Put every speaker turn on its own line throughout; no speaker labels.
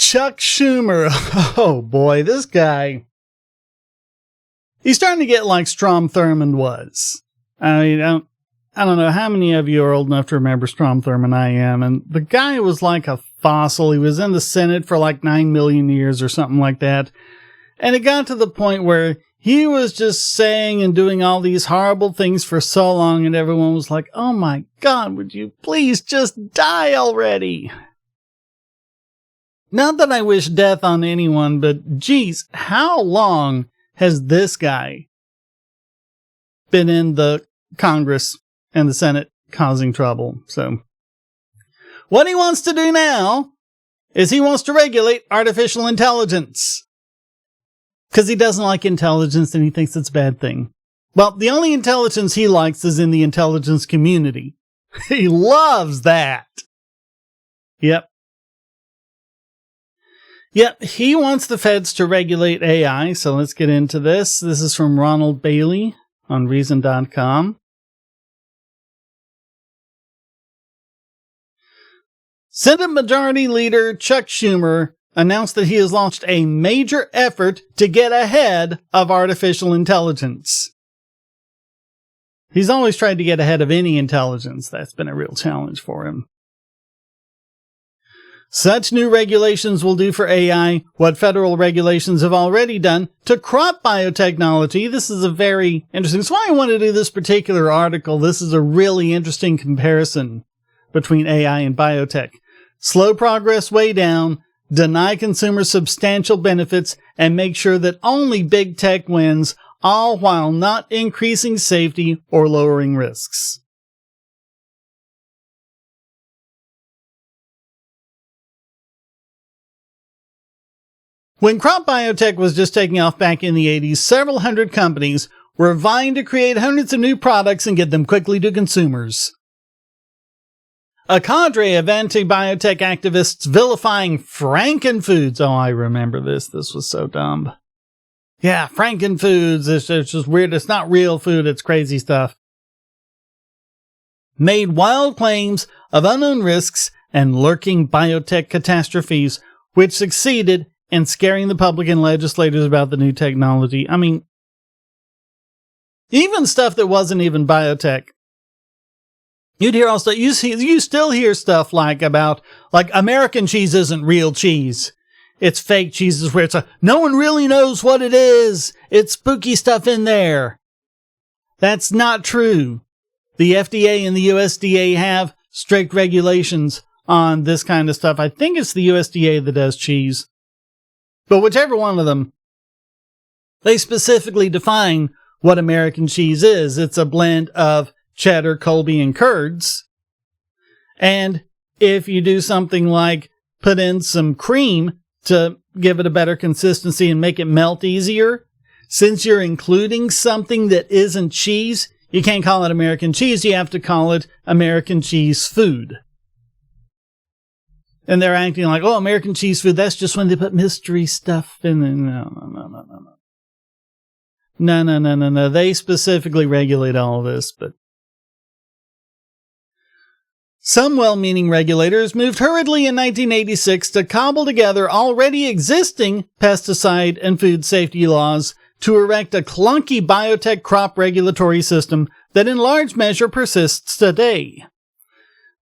Chuck Schumer. Oh boy, this guy. He's starting to get like Strom Thurmond was. I mean, I don't know how many of you are old enough to remember Strom Thurmond. I am. And the guy was like a fossil. He was in the Senate for like 9 million years or something like that. And it got to the point where he was just saying and doing all these horrible things for so long, and everyone was like, oh my God, would you please just die already? Not that I wish death on anyone, but geez, how long has this guy been in the Congress and the Senate causing trouble? So what he wants to do now is he wants to regulate artificial intelligence. Because he doesn't like intelligence and he thinks it's a bad thing. Well, the only intelligence he likes is in the intelligence community. He loves that. Yep. Yep, he wants the feds to regulate AI, so let's get into this. This is from Ronald Bailey on Reason.com. Senate Majority Leader Chuck Schumer announced that he has launched a major effort to get ahead of artificial intelligence. He's always tried to get ahead of any intelligence. That's been a real challenge for him. Such new regulations will do for AI what federal regulations have already done to crop biotechnology. This is a very interesting. That's why I want to do this particular article. This is a really interesting comparison between AI and biotech. Slow progress way down, deny consumers substantial benefits, and make sure that only big tech wins, all while not increasing safety or lowering risks. When crop biotech was just taking off back in the 80s, several hundred companies were vying to create hundreds of new products and get them quickly to consumers. A cadre of anti-biotech activists vilifying Franken Foods. Oh, I remember this. This was so dumb. Yeah, Franken Foods. It's just weird. It's not real food. It's crazy stuff. Made wild claims of unknown risks and lurking biotech catastrophes, which succeeded in scaring the public and legislators about the new technology. I mean, even stuff that wasn't even biotech. You'd hear also, you still hear stuff like American cheese isn't real cheese. It's fake cheeses where no one really knows what it is. It's spooky stuff in there. That's not true. The FDA and the USDA have strict regulations on this kind of stuff. I think it's the USDA that does cheese. But whichever one of them, they specifically define what American cheese is. It's a blend of cheddar, Colby, and curds. And if you do something like put in some cream to give it a better consistency and make it melt easier, since you're including something that isn't cheese, you can't call it American cheese. You have to call it American cheese food. And they're acting like, oh, American cheese food, that's just when they put mystery stuff in it. No. They specifically regulate all of this, but some well-meaning regulators moved hurriedly in 1986 to cobble together already existing pesticide and food safety laws to erect a clunky biotech crop regulatory system that in large measure persists today.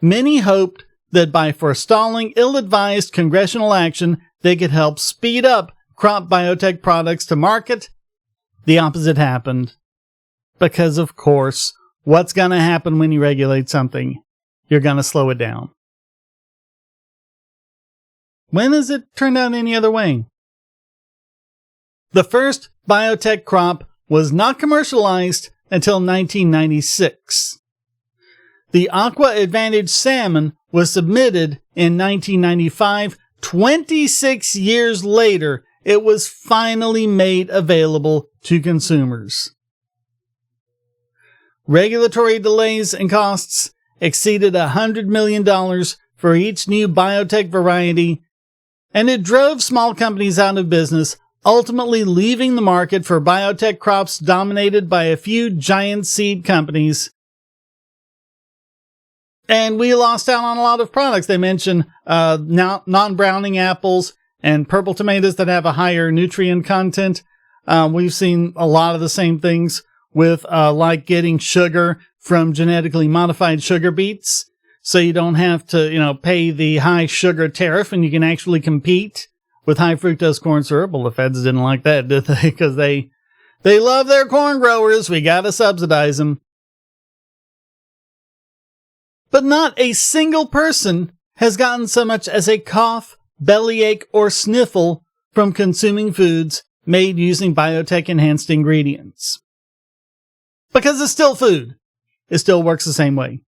Many hoped that by forestalling ill-advised congressional action, they could help speed up crop biotech products to market. The opposite happened. Because, of course, what's going to happen when you regulate something? You're going to slow it down. When has it turned out any other way? The first biotech crop was not commercialized until 1996. The Aqua Advantage salmon was submitted in 1995. 26 years later, it was finally made available to consumers. Regulatory delays and costs exceeded $100 million for each new biotech variety, and it drove small companies out of business, ultimately leaving the market for biotech crops dominated by a few giant seed companies. And we lost out on a lot of products. They mention non-browning apples and purple tomatoes that have a higher nutrient content. We've seen a lot of the same things with like getting sugar from genetically modified sugar beets. So you don't have to, pay the high sugar tariff, and you can actually compete with high fructose corn syrup. Well, the feds didn't like that, did they? Because they love their corn growers. We got to subsidize them. But not a single person has gotten so much as a cough, bellyache, or sniffle from consuming foods made using biotech enhanced ingredients. Because it's still food. It still works the same way.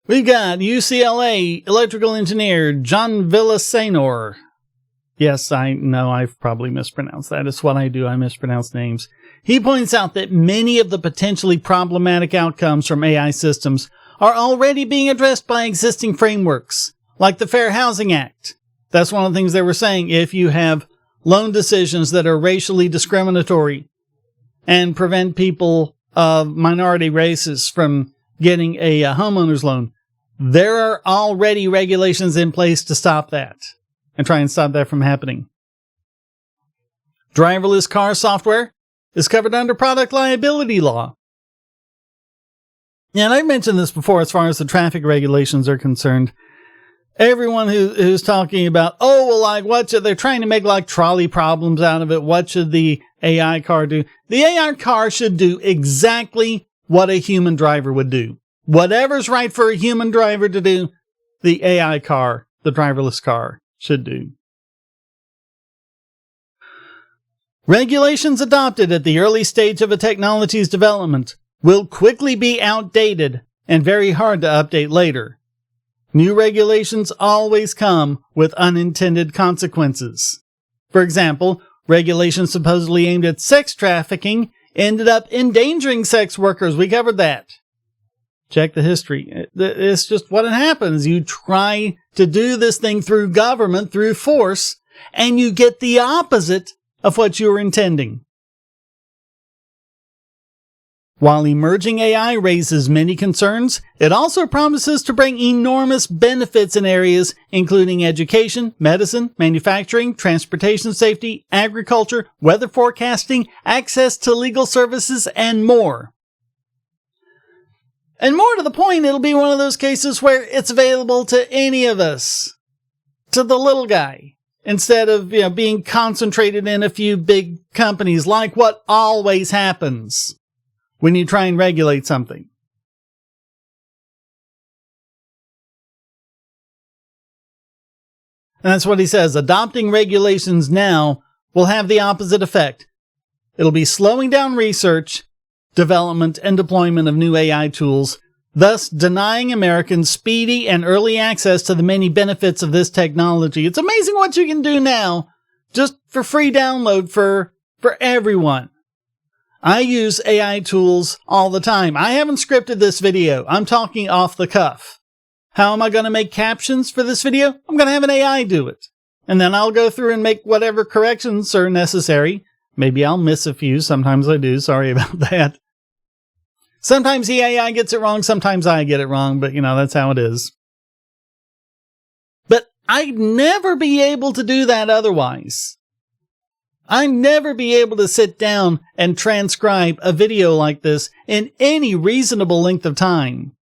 We've got UCLA electrical engineer John Villasenor. Yes, I know I've probably mispronounced that. It's what I do. I mispronounce names. He points out that many of the potentially problematic outcomes from AI systems are already being addressed by existing frameworks, like the Fair Housing Act. That's one of the things they were saying. If you have loan decisions that are racially discriminatory and prevent people of minority races from getting a homeowner's loan, there are already regulations in place to stop that and try and stop that from happening. Driverless car software is covered under product liability law. And I've mentioned this before as far as the traffic regulations are concerned. Everyone who's talking about, they're trying to make like trolley problems out of it. What should the AI car do? The AI car should do exactly what a human driver would do. Whatever's right for a human driver to do, the AI car, the driverless car, should do. Regulations adopted at the early stage of a technology's development will quickly be outdated and very hard to update later. New regulations always come with unintended consequences. For example, regulations supposedly aimed at sex trafficking ended up endangering sex workers. We covered that. Check the history. It's just what happens. You try to do this thing through government, through force, and you get the opposite of what you were intending. While emerging AI raises many concerns, it also promises to bring enormous benefits in areas including education, medicine, manufacturing, transportation safety, agriculture, weather forecasting, access to legal services, and more. And more to the point, it'll be one of those cases where it's available to any of us, to the little guy, instead of being concentrated in a few big companies, like what always happens when you try and regulate something. And that's what he says. Adopting regulations now will have the opposite effect. It'll be slowing down research, development, and deployment of new AI tools, thus denying Americans speedy and early access to the many benefits of this technology. It's amazing what you can do now, just for free download for everyone. I use AI tools all the time. I haven't scripted this video. I'm talking off the cuff. How am I going to make captions for this video? I'm going to have an AI do it. And then I'll go through and make whatever corrections are necessary. Maybe I'll miss a few. Sometimes I do. Sorry about that. Sometimes the AI gets it wrong. Sometimes I get it wrong. But, that's how it is. But I'd never be able to do that otherwise. I'd never be able to sit down and transcribe a video like this in any reasonable length of time.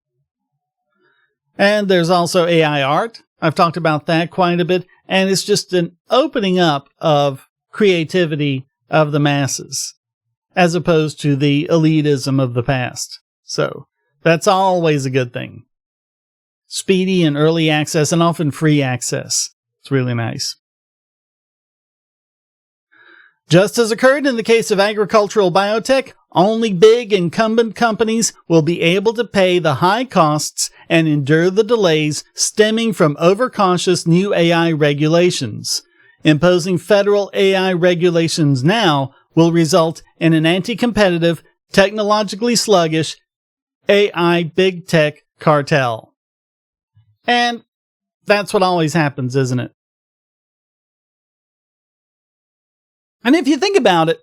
And there's also AI art. I've talked about that quite a bit. And it's just an opening up of creativity of the masses, as opposed to the elitism of the past. So that's always a good thing. Speedy and early access, and often free access. It's really nice. Just as occurred in the case of agricultural biotech, only big incumbent companies will be able to pay the high costs and endure the delays stemming from overcautious new AI regulations. Imposing federal AI regulations now will result in an anti-competitive, technologically sluggish AI big tech cartel. And that's what always happens, isn't it? And if you think about it,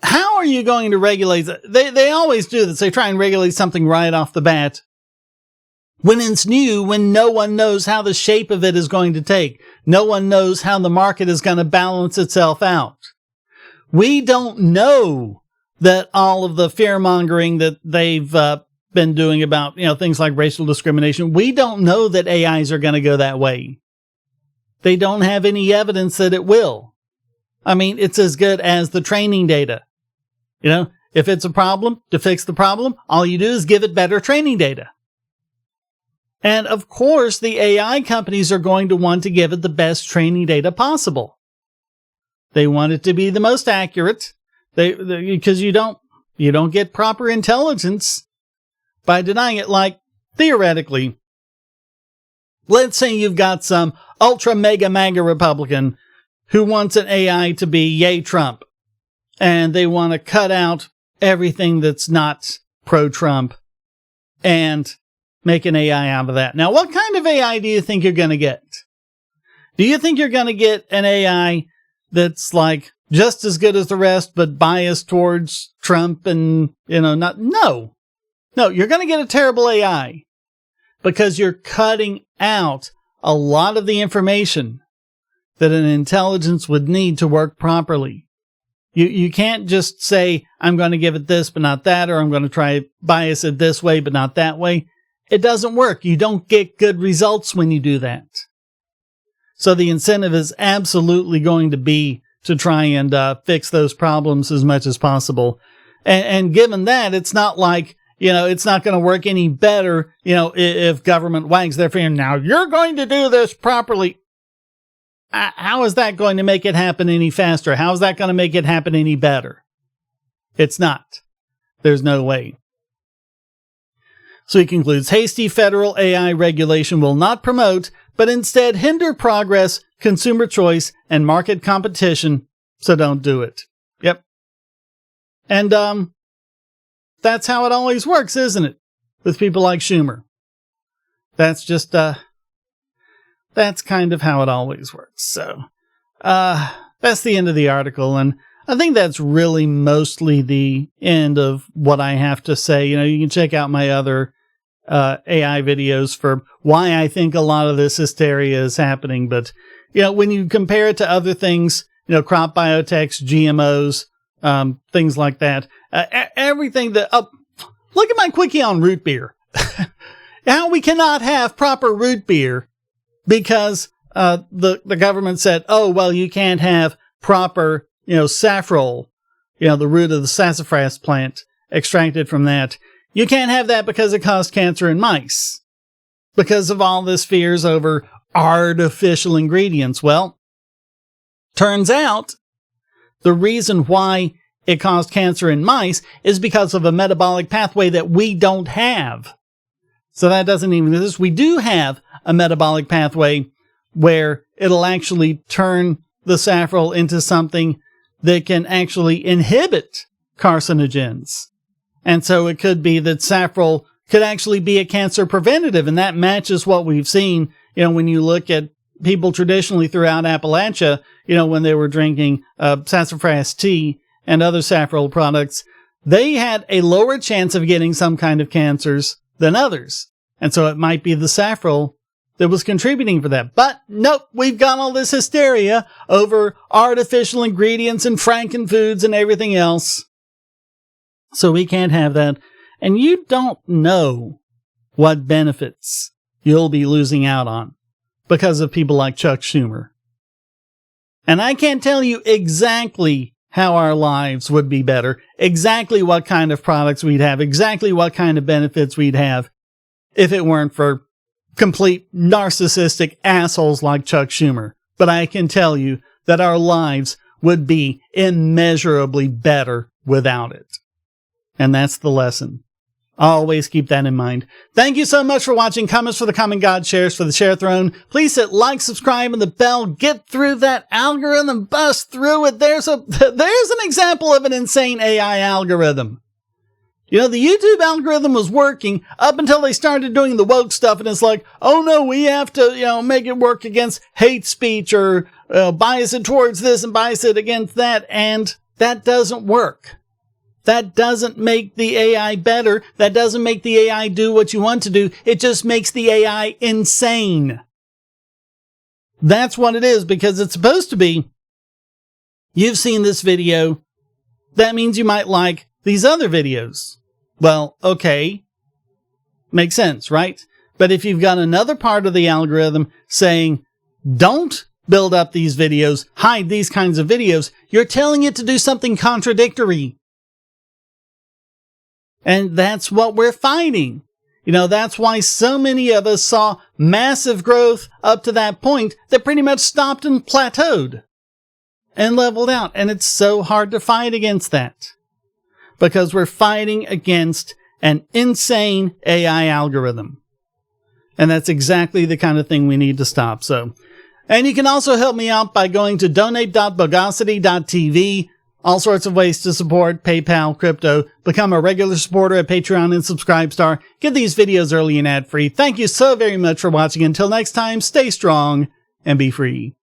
how are you going to regulate that? They always do this. They try and regulate something right off the bat. When it's new, when no one knows how the shape of it is going to take. No one knows how the market is going to balance itself out. We don't know that all of the fear-mongering that they've been doing about, things like racial discrimination, we don't know that AIs are going to go that way. They don't have any evidence that it will. I mean, it's as good as the training data. If it's a problem, to fix the problem, all you do is give it better training data. And of course, the AI companies are going to want to give it the best training data possible. They want it to be the most accurate, because you don't get proper intelligence by denying it. Like, theoretically, let's say you've got some ultra mega MAGA Republican who wants an AI to be yay Trump, and they want to cut out everything that's not pro-Trump and make an AI out of that. Now, what kind of AI do you think you're going to get? Do you think you're going to get an AI that's like just as good as the rest, but biased towards Trump and, No, you're going to get a terrible AI because you're cutting out a lot of the information that an intelligence would need to work properly. You can't just say, I'm going to give it this, but not that, or I'm going to try bias it this way, but not that way. It doesn't work. You don't get good results when you do that. So the incentive is absolutely going to be to try and fix those problems as much as possible. And given that, it's not like, it's not going to work any better, if government wags their finger, now you're going to do this properly. How is that going to make it happen any faster? How is that going to make it happen any better? It's not. There's no way. So he concludes, hasty federal AI regulation will not promote, but instead hinder progress, consumer choice, and market competition, so don't do it. Yep. And that's how it always works, isn't it? With people like Schumer. That's just, that's kind of how it always works. So, that's the end of the article, and I think that's really mostly the end of what I have to say. You can check out my other AI videos for why I think a lot of this hysteria is happening. But, when you compare it to other things, crop biotechs, GMOs, things like that, everything that, look at my quickie on root beer. How we cannot have proper root beer because the government said, oh, well, you can't have proper, saffrol, the root of the sassafras plant extracted from that. You can't have that because it caused cancer in mice. Because of all this fears over artificial ingredients. Well, turns out the reason why it caused cancer in mice is because of a metabolic pathway that we don't have. So that doesn't even exist. We do have a metabolic pathway where it'll actually turn the saffrol into something that can actually inhibit carcinogens. And so it could be that saffrol could actually be a cancer preventative, and that matches what we've seen, when you look at people traditionally throughout Appalachia, when they were drinking sassafras tea and other saffrol products, they had a lower chance of getting some kind of cancers than others. And so it might be the saffrol that was contributing for that. But nope, we've got all this hysteria over artificial ingredients and Franken Foods and everything else. So we can't have that. And you don't know what benefits you'll be losing out on because of people like Chuck Schumer. And I can't tell you exactly how our lives would be better, exactly what kind of products we'd have, exactly what kind of benefits we'd have if it weren't for complete narcissistic assholes like Chuck Schumer. But I can tell you that our lives would be immeasurably better without it. And that's the lesson. Always keep that in mind. Thank you so much for watching. Comments for the Common God, shares for the Share Throne. Please hit like, subscribe, and the bell. Get through that algorithm. Bust through it. There's an example of an insane AI algorithm. The YouTube algorithm was working up until they started doing the woke stuff, and it's like, oh no, we have to, make it work against hate speech or bias it towards this and bias it against that, and That doesn't work. That doesn't make the AI better. That doesn't make the AI do what you want to do. It just makes the AI insane. That's what it is, because it's supposed to be, you've seen this video, that means you might like these other videos. Well, okay. Makes sense, right? But if you've got another part of the algorithm saying, don't build up these videos, hide these kinds of videos, you're telling it to do something contradictory. And that's what we're fighting. You know, that's why so many of us saw massive growth up to that point that pretty much stopped and plateaued and leveled out. And it's so hard to fight against that, because we're fighting against an insane AI algorithm. And that's exactly the kind of thing we need to stop. So, and you can also help me out by going to donate.bogosity.tv. All sorts of ways to support: PayPal, crypto, become a regular supporter at Patreon and Subscribestar. Get these videos early and ad-free. Thank you so very much for watching. Until next time, stay strong and be free.